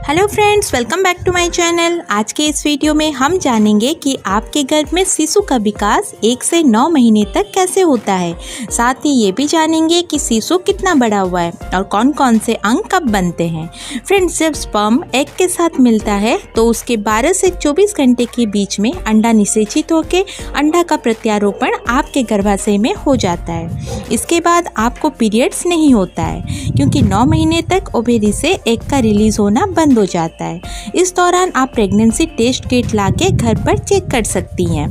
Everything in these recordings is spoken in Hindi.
Hello friends, welcome back to my channel. आज के इस वीडियो में हम जानेंगे कि आपके गर्भ में शिशु का विकास 1 से 9 महीने तक कैसे होता है। साथ ही ये भी जानेंगे कि शिशु कितना बड़ा हुआ है और कौन कौन से अंग कब बनते हैं। फ्रेंड्स, जब स्पर्म एग के साथ मिलता है तो उसके 12 से 24 घंटे के बीच में अंडा निषेचित होकर अंडा का प्रत्यारोपण आपके गर्भाशय में हो जाता है। इसके बाद आपको पीरियड्स नहीं होता है क्योंकि 9 महीने तक ओवेरी से एग का रिलीज होना बंद हो जाता है। इस दौरान आप प्रेगनेंसी टेस्ट किट लाके घर पर चेक कर सकती हैं।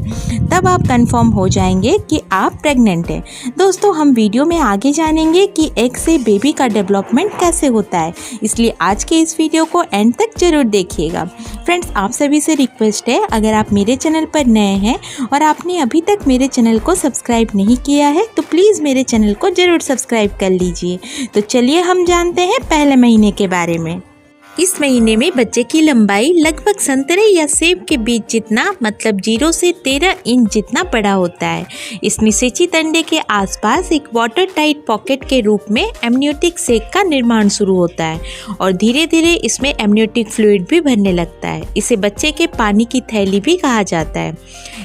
तब आप कंफर्म हो जाएंगे कि आप प्रेग्नेंट हैं। दोस्तों, हम वीडियो में आगे जानेंगे कि एग से बेबी का डेवलपमेंट कैसे होता है, इसलिए आज के इस वीडियो को एंड तक जरूर देखिएगा। फ्रेंड्स, आप सभी से रिक्वेस्ट है, अगर आप मेरे चैनल पर नए हैं और आपने अभी तक मेरे चैनल को सब्सक्राइब नहीं किया है तो प्लीज़ मेरे चैनल को जरूर सब्सक्राइब कर लीजिए। तो चलिए हम जानते हैं पहले महीने के बारे में। इस महीने में बच्चे की लंबाई लगभग संतरे या सेब के बीच जितना, मतलब 0 से 13 इंच जितना बड़ा होता है। इस निषेचित अंडे के आसपास एक वाटर टाइट पॉकेट के रूप में एमनियोटिक सेक का निर्माण शुरू होता है और धीरे धीरे इसमें एमनियोटिक फ्लूइड भी भरने लगता है। इसे बच्चे के पानी की थैली भी कहा जाता है।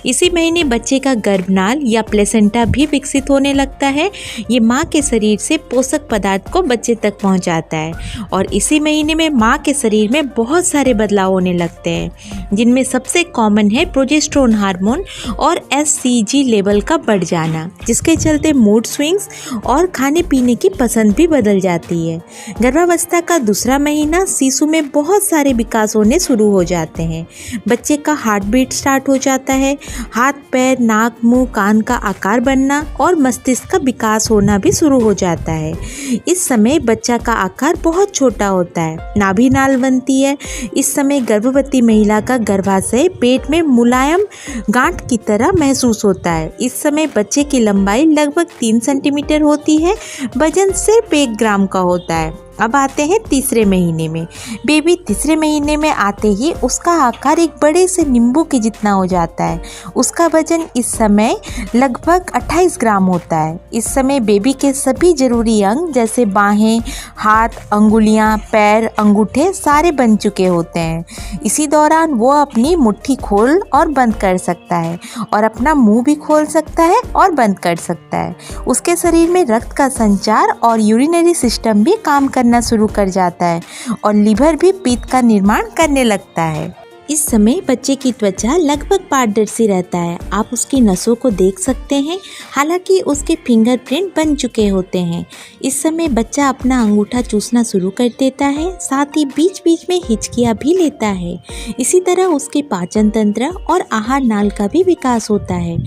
इसी महीने बच्चे का गर्भनाल या प्लेसेंटा भी विकसित होने लगता है। ये माँ के शरीर से पोषक पदार्थ को बच्चे तक पहुँचाता है और इसी महीने में माँ के शरीर में बहुत सारे बदलाव होने लगते हैं, जिनमें सबसे कॉमन है प्रोजेस्टेरोन हार्मोन और एचसीजी लेवल का बढ़ जाना, जिसके चलते मूड स्विंग्स और खाने पीने की पसंद भी बदल जाती है। गर्भावस्था का दूसरा महीना शिशु में बहुत सारे विकास होने शुरू हो जाते हैं। बच्चे का हार्ट बीट स्टार्ट हो जाता है, हाथ पैर नाक मुंह कान का आकार बनना और मस्तिष्क का विकास होना भी शुरू हो जाता है। इस समय बच्चा का आकार बहुत छोटा होता है, नाभि नाल बनती है। इस समय गर्भवती महिला का गर्भाशय पेट में मुलायम गांठ की तरह महसूस होता है। इस समय बच्चे की लंबाई लगभग 3 सेंटीमीटर होती है। वजन सिर्फ 1 ग्राम का होता है। अब आते हैं तीसरे महीने में। बेबी तीसरे महीने में आते ही उसका आकार एक बड़े से नींबू के जितना हो जाता है। उसका वजन इस समय लगभग 28 ग्राम होता है। इस समय बेबी के सभी जरूरी अंग जैसे बाहें, हाथ, अंगुलियां, पैर, अंगूठे सारे बन चुके होते हैं। इसी दौरान वो अपनी मुट्ठी खोल और बंद कर सकता है और अपना मुंह भी खोल सकता है और बंद कर सकता है। उसके शरीर में रक्त का संचार और यूरिनरी सिस्टम भी काम करना शुरू कर जाता है और लीवर भी पित्त का निर्माण करने लगता है। इस समय बच्चे की त्वचा लगभग पारदर्शी रहता है। आप उसकी नसों को देख सकते हैं, हालांकि उसके फिंगरप्रिंट बन चुके होते हैं। इस समय बच्चा अपना अंगूठा चूसना शुरू कर देता है, साथ ही बीच बीच में हिचकियाँ भी लेता है। इसी तरह उसके पाचन तंत्र और आहार नाल का भी विकास होता है।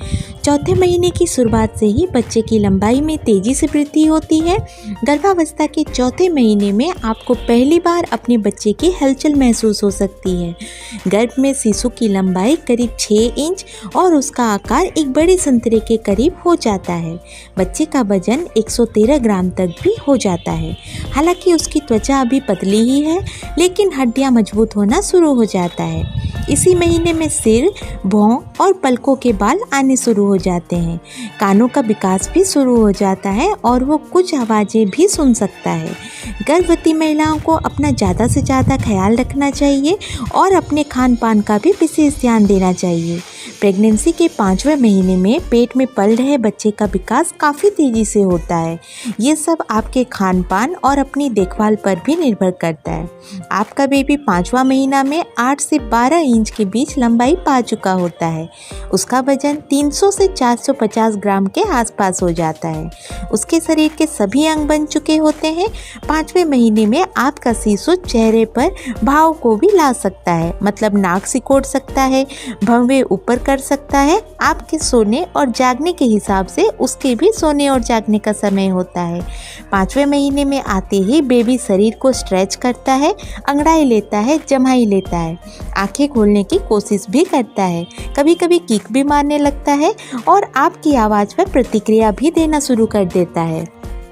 चौथे महीने की शुरुआत से ही बच्चे की लंबाई में तेजी से वृद्धि होती है। गर्भावस्था के चौथे महीने में आपको पहली बार अपने बच्चे की हलचल महसूस हो सकती है। गर्भ में शिशु की लंबाई करीब 6 इंच और उसका आकार एक बड़े संतरे के करीब हो जाता है। बच्चे का वजन 113 ग्राम तक भी हो जाता है। हालांकि उसकी त्वचा अभी पतली ही है, लेकिन हड्डियां मजबूत होना शुरू हो जाता है। इसी महीने में सिर, भौं और पलकों के बाल आने शुरू हो जाते हैं। कानों का विकास भी शुरू हो जाता है और वो कुछ आवाज़ें भी सुन सकता है। गर्भवती महिलाओं को अपना ज़्यादा से ज़्यादा ख्याल रखना चाहिए और अपने खान पान का भी विशेष ध्यान देना चाहिए। प्रेगनेंसी के 5वें महीने में पेट में पल रहे बच्चे का विकास काफ़ी तेज़ी से होता है। ये सब आपके खान पान और अपनी देखभाल पर भी निर्भर करता है। आपका बेबी 5वां महीना में 8 से 12 इंच के बीच लंबाई पा चुका होता है। उसका वजन 300 से 450 ग्राम के आसपास हो जाता है। उसके शरीर के सभी अंग बन चुके होते हैं। 5वें महीने में आपका शिशु चेहरे पर भाव को भी ला सकता है, मतलब नाक सिकोड़ सकता है, भौंवे ऊपर कर सकता है। आपके सोने और जागने के हिसाब से उसके भी सोने और जागने का समय होता है। 5वें महीने में आते ही बेबी शरीर को स्ट्रेच करता है, अंगड़ाई लेता है, जमाई लेता है, आंखें खोलने की कोशिश भी करता है, कभी कभी किक भी मारने लगता है और आपकी आवाज़ पर प्रतिक्रिया भी देना शुरू कर देता है।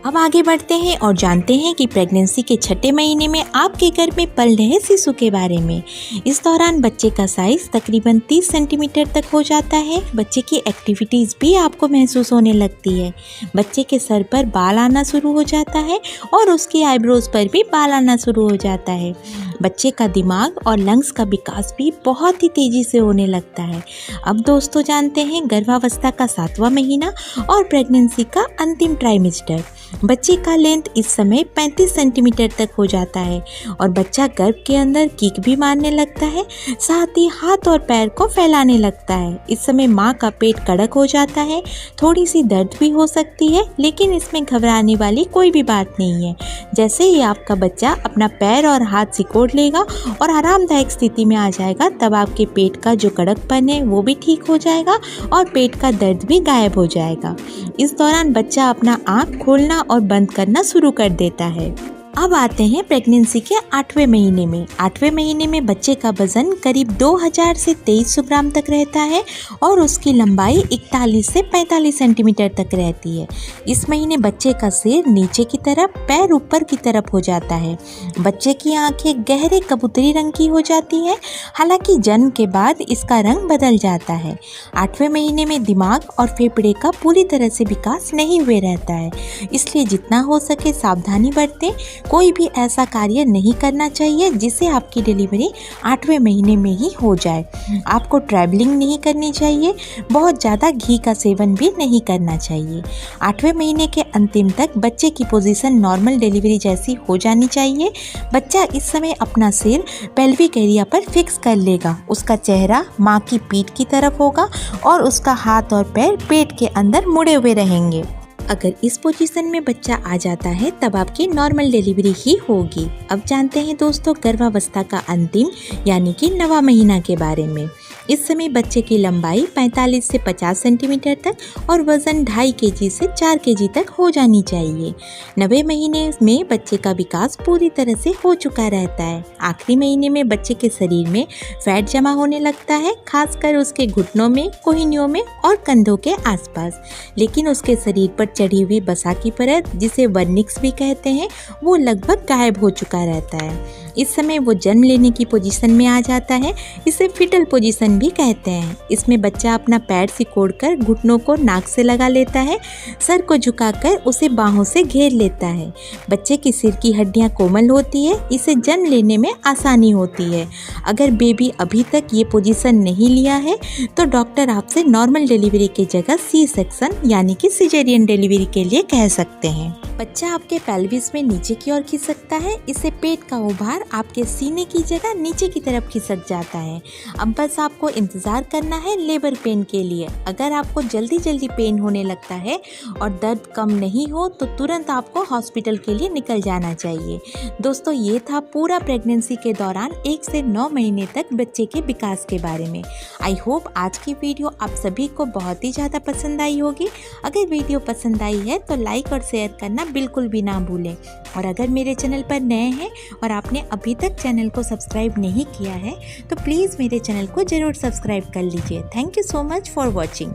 अब आगे बढ़ते हैं और जानते हैं कि प्रेगनेंसी के छठे महीने में आपके घर में पल रहे शिशु के बारे में। इस दौरान बच्चे का साइज तकरीबन 30 सेंटीमीटर तक हो जाता है। बच्चे की एक्टिविटीज़ भी आपको महसूस होने लगती है। बच्चे के सर पर बाल आना शुरू हो जाता है और उसकी आईब्रोज पर भी बाल आना शुरू हो जाता है। बच्चे का दिमाग और लंग्स का विकास भी बहुत ही तेज़ी से होने लगता है। अब दोस्तों जानते हैं गर्भावस्था का 7वां महीना और प्रेगनेंसी का अंतिम ट्राइमेस्टर। बच्चे का लेंथ इस समय 35 सेंटीमीटर तक हो जाता है और बच्चा गर्भ के अंदर किक भी मारने लगता है, साथ ही हाथ और पैर को फैलाने लगता है। इस समय माँ का पेट कड़क हो जाता है। थोड़ी सी दर्द भी हो सकती है, लेकिन इसमें घबराने वाली कोई भी बात नहीं है। जैसे ही आपका बच्चा अपना पैर और हाथ सिकोड़ लेगा और आरामदायक स्थिति में आ जाएगा, तब आपके पेट का जो कड़कपन है वो भी ठीक हो जाएगा और पेट का दर्द भी गायब हो जाएगा। इस दौरान बच्चा अपना आँख खोलना और बंद करना शुरू कर देता है। अब आते हैं प्रेगनेंसी के 8वें महीने में। 8वें महीने में बच्चे का वजन करीब 2000 से 2300 ग्राम तक रहता है और उसकी लंबाई 41 से 45 सेंटीमीटर तक रहती है। इस महीने बच्चे का सिर नीचे की तरफ, पैर ऊपर की तरफ हो जाता है। बच्चे की आंखें गहरे कबूतरी रंग की हो जाती हैं, हालांकि जन्म के बाद इसका रंग बदल जाता है। 8वें महीने में दिमाग और फेफड़े का पूरी तरह से विकास नहीं हुए रहता है, इसलिए जितना हो सके सावधानी बरतें। कोई भी ऐसा कार्य नहीं करना चाहिए जिससे आपकी डिलीवरी 8वें महीने में ही हो जाए। आपको ट्रैवलिंग नहीं करनी चाहिए, बहुत ज़्यादा घी का सेवन भी नहीं करना चाहिए। 8वें महीने के अंतिम तक बच्चे की पोजीशन नॉर्मल डिलीवरी जैसी हो जानी चाहिए। बच्चा इस समय अपना सिर पेल्विक एरिया पर फिक्स कर लेगा, उसका चेहरा माँ की पीठ की तरफ होगा और उसका हाथ और पैर पेट के अंदर मुड़े हुए रहेंगे। अगर इस पोजीशन में बच्चा आ जाता है तब आपकी नॉर्मल डिलीवरी ही होगी। अब जानते हैं दोस्तों गर्भावस्था का अंतिम यानी कि 9वां महीना के बारे में। इस समय बच्चे की लंबाई 45 से 50 सेंटीमीटर तक और वज़न 2.5 केजी से 4 केजी तक हो जानी चाहिए। 9वें महीने में बच्चे का विकास पूरी तरह से हो चुका रहता है। आखिरी महीने में बच्चे के शरीर में फैट जमा होने लगता है, खासकर उसके घुटनों में, कोहनियों में और कंधों के आसपास। लेकिन उसके शरीर पर चढ़ी हुई वसा की परत, जिसे वर्निक्स भी कहते हैं, वो लगभग गायब हो चुका रहता है। इस समय वो जन्म लेने की पोजीशन में आ जाता है। इसे फीटल पोजीशन भी कहते हैं। इसमें बच्चा अपना पैर सिकोड़कर घुटनों को नाक से लगा लेता है, सर को झुकाकर उसे बाहों से घेर लेता है। बच्चे की सिर की हड्डियां कोमल होती है, इसे जन्म लेने में आसानी होती है। अगर बेबी अभी तक ये पोजीशन नहीं लिया है तो डॉक्टर आपसे नॉर्मल डिलीवरी की जगह सी सेक्शन यानी कि सिजेरियन डिलीवरी के लिए कह सकते हैं। बच्चा आपके पेल्विस में नीचे की ओर खिसकता है, इससे पेट का उभार आपके सीने की जगह नीचे की तरफ खिसक जाता है। अब बस आपको इंतज़ार करना है लेबर पेन के लिए। अगर आपको जल्दी जल्दी पेन होने लगता है और दर्द कम नहीं हो तो तुरंत आपको हॉस्पिटल के लिए निकल जाना चाहिए। दोस्तों ये था पूरा प्रेगनेंसी के दौरान 1 से 9 महीने तक बच्चे के विकास के बारे में। आई होप आज की वीडियो आप सभी को बहुत ही ज़्यादा पसंद आई होगी। अगर वीडियो पसंद आई है तो लाइक और शेयर करना बिल्कुल भी ना भूलें। और अगर मेरे चैनल पर नए हैं और आपने अभी तक चैनल को सब्सक्राइब नहीं किया है तो प्लीज़ मेरे चैनल को ज़रूर सब्सक्राइब कर लीजिए। Thank you so much for watching.